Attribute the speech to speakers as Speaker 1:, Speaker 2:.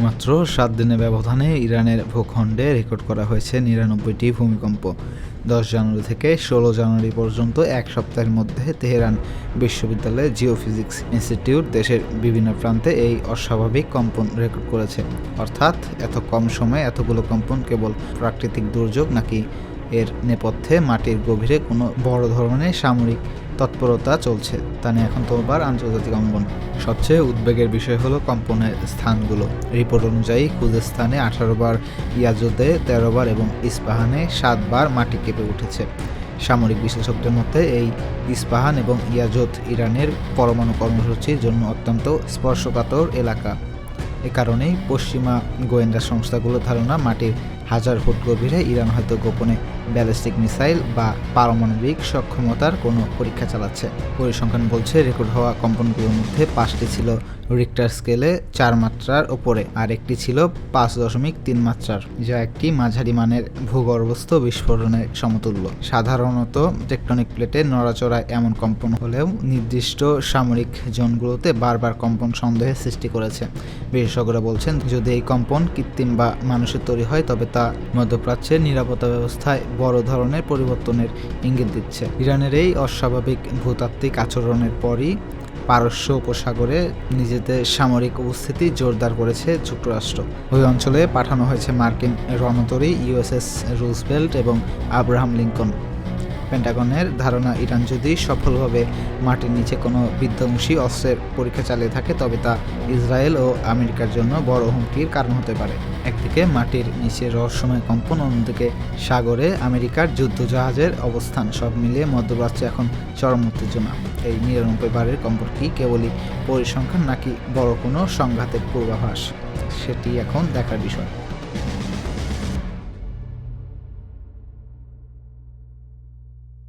Speaker 1: মাত্র 7 দিনের ব্যবধানে ইরানের ভূখণ্ডে রেকর্ড করা হয়েছে 99টি ভূমিকম্প। 10 জানুয়ারি থেকে 16 জানুয়ারি পর্যন্ত এক সপ্তাহের মধ্যে তেহরান বিশ্ববিদ্যালয়ের জিওফিজিক্স ইনস্টিটিউট দেশের বিভিন্ন প্রান্তে এই অস্বাভাবিক কম্পন রেকর্ড করেছে। অর্থাৎ এত কম সময়ে এতগুলো কম্পন কেবল প্রাকৃতিক দুর্যোগ নাকি এর নেপথ্যে মাটির গভীরে কোনো বড় ধরনের সামরিক তৎপরতা চলছে, তা নিয়ে এখন তোলবার আন্তর্জাতিক অঙ্গন। সবচেয়ে উদ্বেগের বিষয় হলো কম্পনের স্থানগুলো। রিপোর্ট অনুযায়ী খুজেস্তানে 18 বার, ইয়াজুদে 13 বার এবং ইস্পাহানে 7 বার মাটি কেঁপে উঠেছে। সামরিক বিশ্লেষকদের মতে এই ইস্পাহান এবং ইয়াজুদ ইরানের পরমাণু কর্মসূচির জন্য অত্যন্ত স্পর্শকাতর এলাকা। এ কারণেই পশ্চিমা গোয়েন্দা সংস্থাগুলোর ধারণা মাটির 1000 ফুট গভীরে ইরান হয়তো গোপনে ব্যালিস্টিক মিসাইল বা পারমাণবিক সক্ষমতার কোনো পরীক্ষা চালাচ্ছে। পরিসংখ্যান বলছে রেকর্ড হওয়া কম্পনগুলোর মধ্যে 5টি ছিল রিক্টার স্কেলে 4 মাত্রার ওপরে আর একটি ছিল 5.3 মাত্রার, যা একটি মাঝারি মানের ভূগর্ভস্থ বিস্ফোরণের সমতুল্য। সাধারণত টেকটনিক প্লেটের নড়াচড়ায় এমন কম্পন হলেও নির্দিষ্ট সামরিক জোনগুলোতে বারবার কম্পন সন্দেহের সৃষ্টি করেছে। বিশেষজ্ঞরা বলছেন, যদি এই কম্পন কৃত্রিম বা মানুষের তৈরি হয় তবে তা মধ্যপ্রাচ্যের নিরাপত্তা ব্যবস্থায় বড় ধরনের পরিবর্তনের ইঙ্গিত দিচ্ছে। ইরানের এই অস্বাভাবিক ভূতাত্ত্বিক আচরণের পরই পারস্য উপসাগরে নিজেদের সামরিক উপস্থিতি জোরদার করেছে যুক্তরাষ্ট্র। ওই অঞ্চলে পাঠানো হয়েছে মার্কিন রণতরী ইউএসএস রুজভেল্ট এবং আব্রাহাম লিঙ্কন। পেন্টাগনের ধারণা, ইরান যদি সফলভাবে মাটির নিচে কোনো বিধ্বংসী অস্ত্রের পরীক্ষা চালিয়ে থাকে তবে তা ইসরায়েল ও আমেরিকার জন্য বড় হুমকির কারণ হতে পারে। একদিকে মাটির নিচে রহস্যময় কম্পন, অন্যদিকে সাগরে আমেরিকার যুদ্ধজাহাজের অবস্থান, সব মিলিয়ে মধ্যপ্রাচ্যে এখন চরম উত্তেজনা। এই 99 বারের কম্পন কি কেবলই পরিসংখ্যান নাকি বড় কোনো সংঘাতের পূর্বাভাস, সেটি এখন দেখার বিষয়।